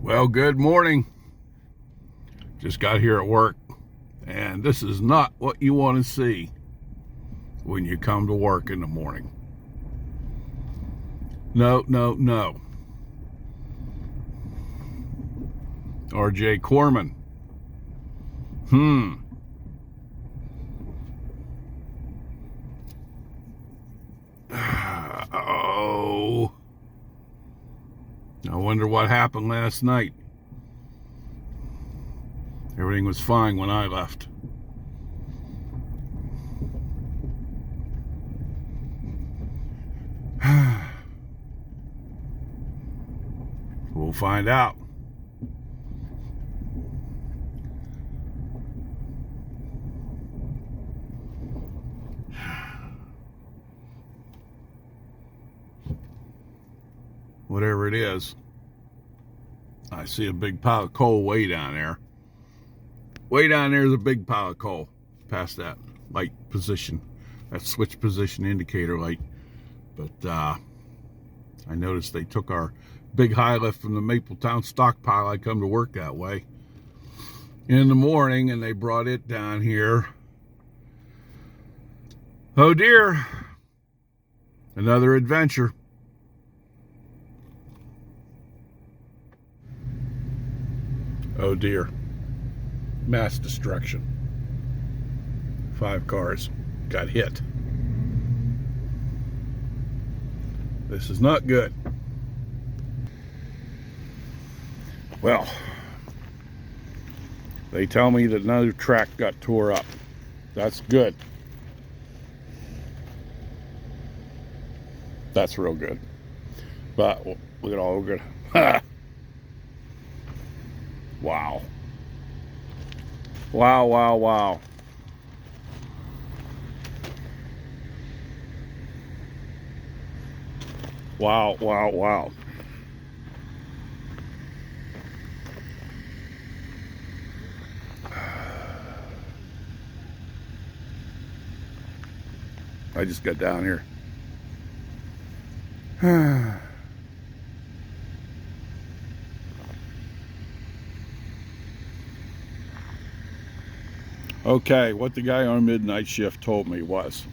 Well, good morning. Just got here at work, and this is not what you want to see when you come to work in the morning. No. RJ Corman. Oh. I wonder what happened last night. Everything was fine when I left. We'll find out. Whatever it is, I see a big pile of coal way down there. Way down there is a big pile of coal past that light position, that switch position indicator light. But I noticed they took our big high lift from the Mapletown stockpile. I come to work that way in the morning, and they brought it down here. Oh dear, another adventure. Oh dear, mass destruction. 5 cars got hit. This is not good. Well, they tell me that another track got tore up. That's good. That's real good. But look at all good. Wow. Wow. Wow. I just got down here. Okay, what the guy on midnight shift told me was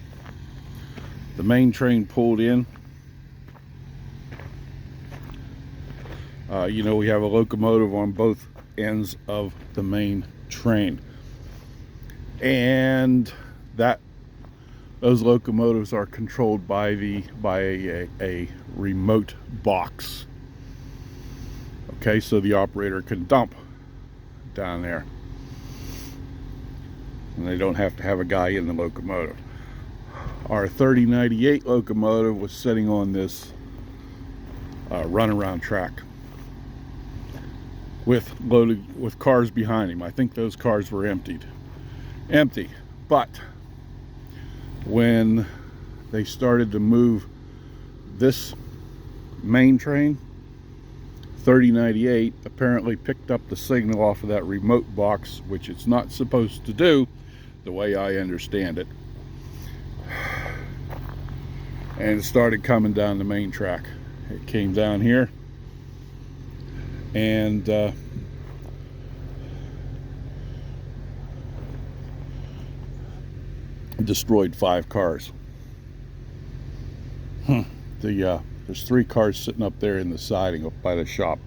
the main train pulled in. You know, we have a locomotive on both ends of the main train, and those locomotives are controlled by a remote box. Okay, so the operator can dump down there, and they don't have to have a guy in the locomotive. Our 3098 locomotive was sitting on this runaround track with cars behind him. I think those cars were empty. But when they started to move this main train, 3098 apparently picked up the signal off of that remote box, which it's not supposed to do, the way I understand it, and it started coming down the main track. It came down here and destroyed 5 cars. There's 3 cars sitting up there in the siding up by the shop.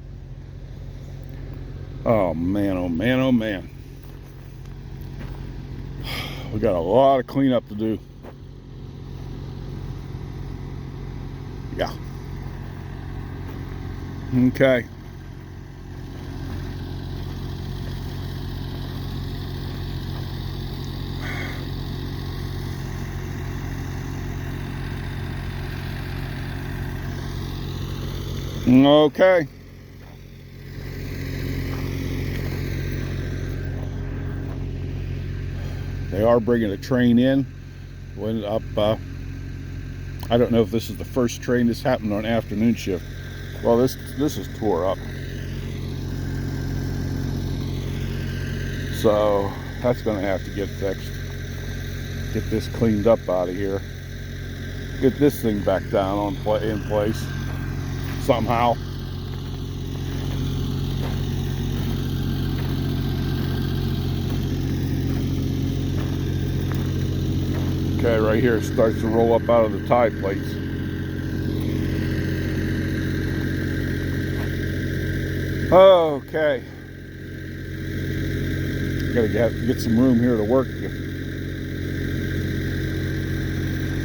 Oh man. We got a lot of cleanup to do. Yeah. Okay. Okay. They are bringing a train in. Went up. I don't know if this is the first train. This happened on afternoon shift. Well, this is tore up. So that's going to have to get fixed. Get this cleaned up out of here. Get this thing back down in place somehow. Okay, right here it starts to roll up out of the tie plates. Okay. Gotta get some room here to work.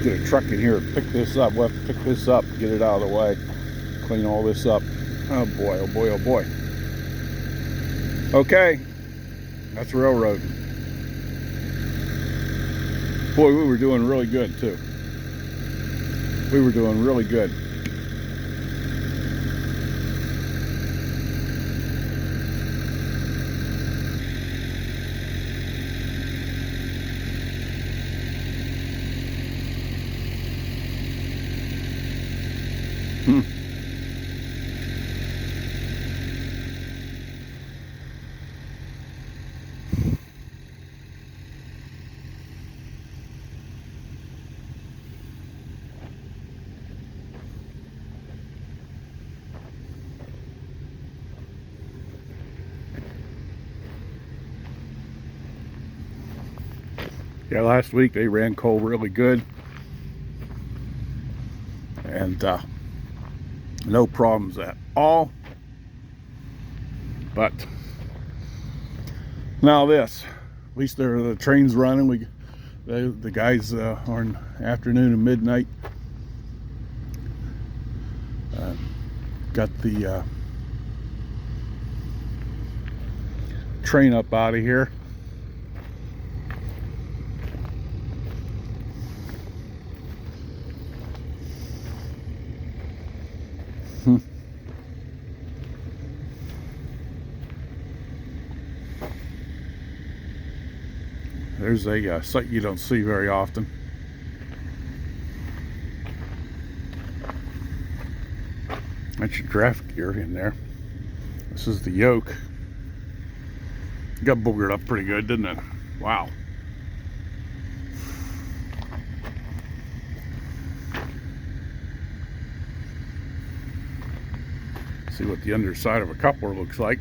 Get a truck in here and pick this up. We'll have to pick this up, get it out of the way, clean all this up. Oh boy, oh boy, oh boy. Okay, that's railroad. Boy, we were doing really good too. We were doing really good. Yeah, last week they ran coal really good, and no problems at all. But now this, at least the train's running. The guys on afternoon and midnight got the train up out of here. There's a sight you don't see very often. That's your draft gear in there. This is the yoke. Got boogered up pretty good, didn't it? Wow. See what the underside of a coupler looks like.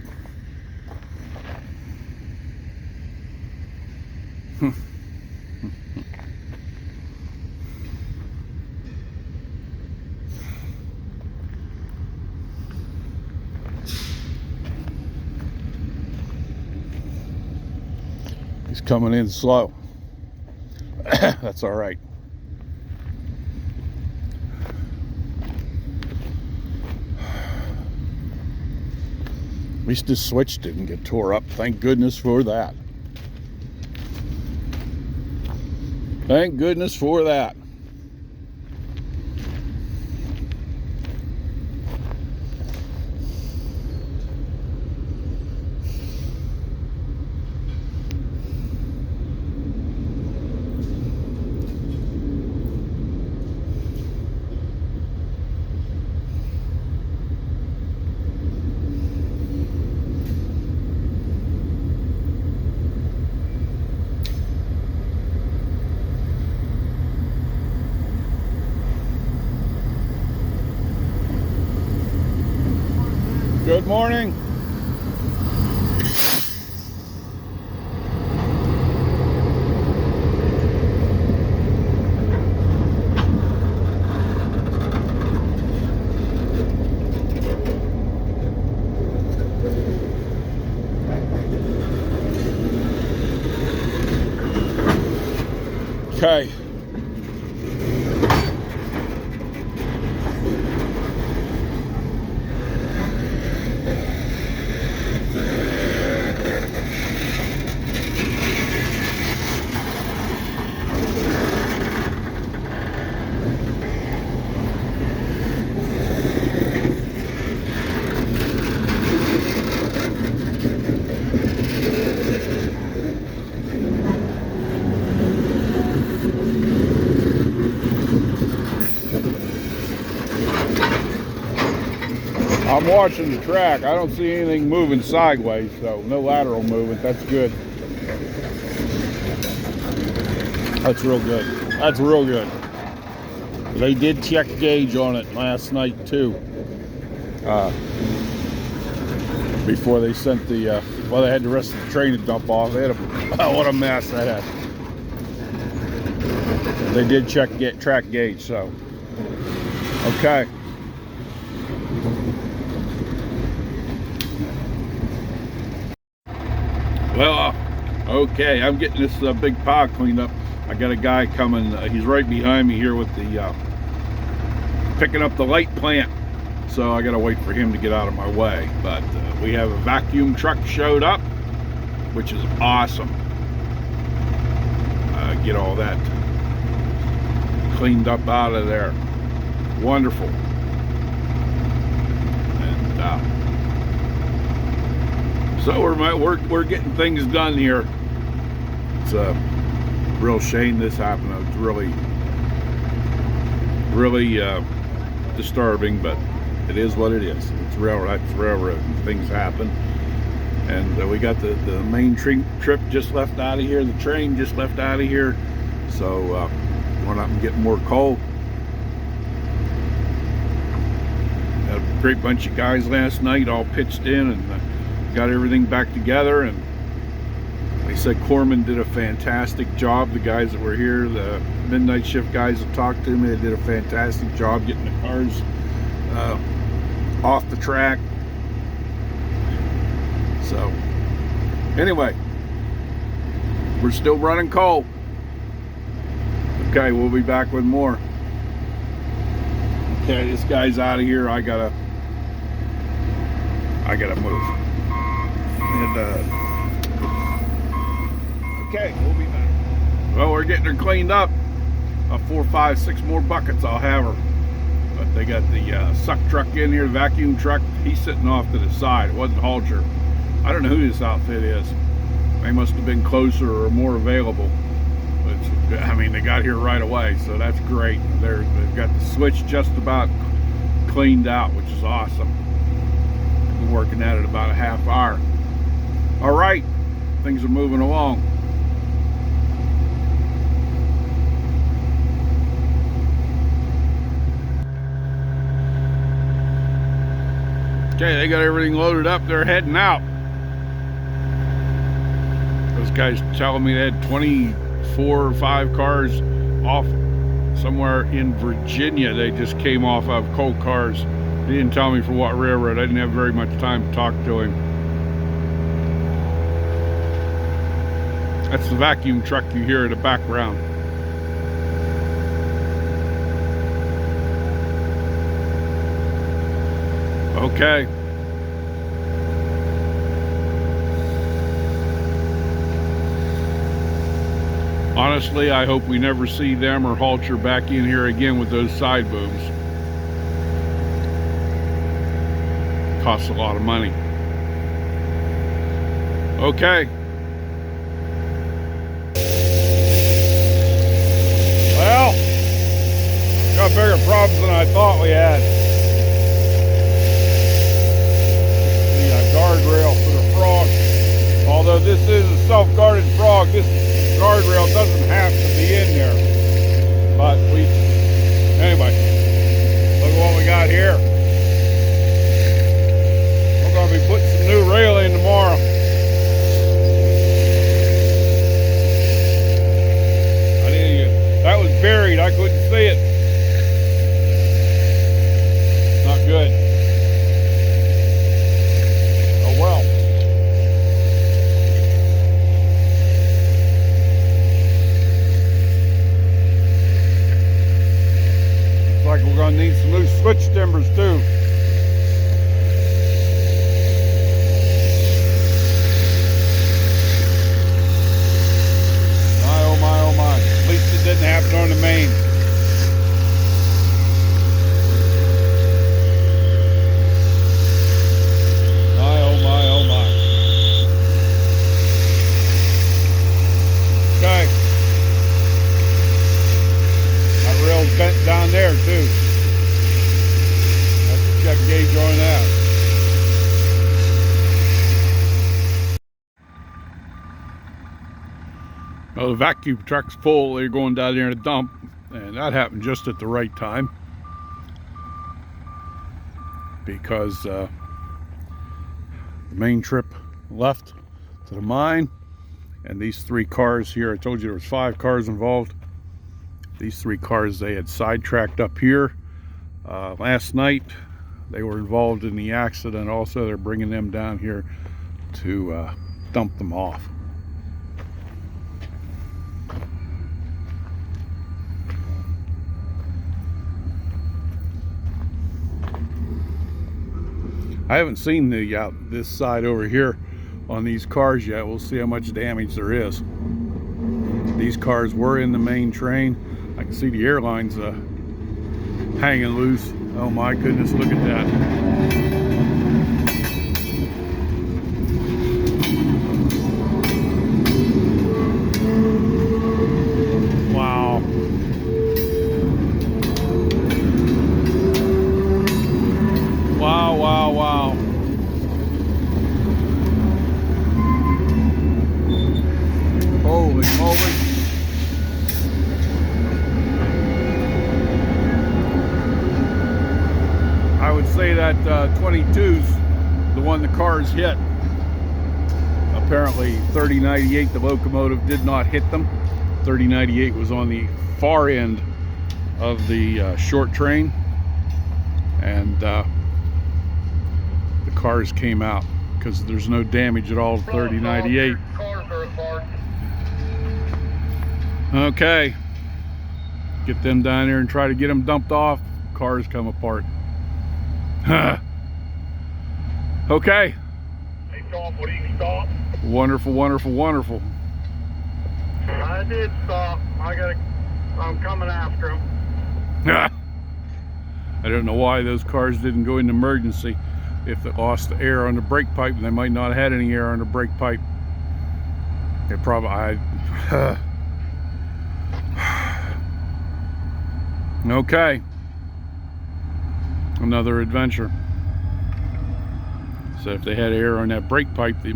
He's coming in slow. That's all right. At least this switch didn't get tore up. Thank goodness for that. Thank goodness for that. Good morning. Okay. I'm watching the track. I don't see anything moving sideways, so no lateral movement. That's good. That's real good. That's real good. They did check gauge on it last night too. Before they sent the, well, they had the rest of the train to dump off. They had a, what a mess that had. They did check track gauge, so okay. Well, okay, I'm getting this big pile cleaned up. I got a guy coming. He's right behind me here with the picking up the light plant. So I got to wait for him to get out of my way. But we have a vacuum truck showed up, which is awesome. Get all that cleaned up out of there. Wonderful. And so we're getting things done here. It's a real shame this happened. It's really disturbing, but it is what it is. It's railroad. It's railroad. Things happen. And we got the main trip just left out of here. The train just left out of here. So going up and getting more coal. Had a great bunch of guys last night, all pitched in and got everything back together. And they said Corman did a fantastic job. The guys that were here, the midnight shift guys that talked to me, they did a fantastic job getting the cars off the track. So anyway, we're still running coal. Okay, we'll be back with more. Okay, this guy's out of here. I gotta move. And okay, we'll be back. Well, we're getting her cleaned up. 4, 5, 6 more buckets I'll have her. But they got the suck truck in here, the vacuum truck. He's sitting off to the side. It wasn't Halter. I don't know who this outfit is. They must have been closer or more available. But I mean, they got here right away, so that's great. They've got the switch just about cleaned out, which is awesome. I've been working at it about a half hour. All right, things are moving along. Okay, they got everything loaded up. They're heading out. Those guys telling me they had 24 or 5 cars off somewhere in Virginia. They just came off of coal cars. He didn't tell me for what railroad. I didn't have very much time to talk to him. That's the vacuum truck you hear in the background. Okay. Honestly, I hope we never see them or Halter back in here again with those side booms. Costs a lot of money. Okay. Well, got bigger problems than I thought we had. Guardrail for the frog. Although this is a self-guarded frog, this guardrail doesn't have to be in there. But anyway, look at what we got here. We're going to be putting some new rail in tomorrow. That was buried, I couldn't see it. Not good. Well, looks like we're going to need some new switch timbers too. My oh my oh my. At least it didn't happen on the main. Bent down there too. Have to check gauge on that. Well, the vacuum truck's full. They're going down there to dump, and that happened just at the right time because the main trip left to the mine, and these 3 cars here. I told you there was 5 cars involved. These 3 cars they had sidetracked up here last night. They were involved in the accident also. They're bringing them down here to dump them off. I haven't seen the this side over here on these cars yet. We'll see how much damage there is. These cars were in the main train. I can see the airlines hanging loose. Oh my goodness, look at that. Wow. Wow, wow, wow. Holy moly. I would say that 22's the one the cars hit. Apparently 3098, the locomotive, did not hit them. 3098 was on the far end of the short train, and the cars came out because there's no damage at all to 3098. Okay, get them down there and try to get them dumped off. Cars come apart. Okay. Hey Tom, what do you stop? Wonderful, wonderful, wonderful. I did stop. I'm coming after him. I don't know why those cars didn't go into emergency. If they lost the air on the brake pipe, they might not have had any air on the brake pipe. They probably... Okay. Another adventure. So if they had air on that brake pipe, the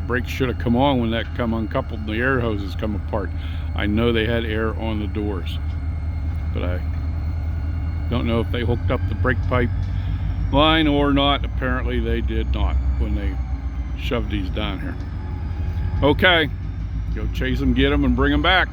brakes should have come on when that come uncoupled and the air hoses come apart. I know they had air on the doors, but I don't know if they hooked up the brake pipe line or not. Apparently they did not when they shoved these down here. Okay, go chase them, get them, and bring them back.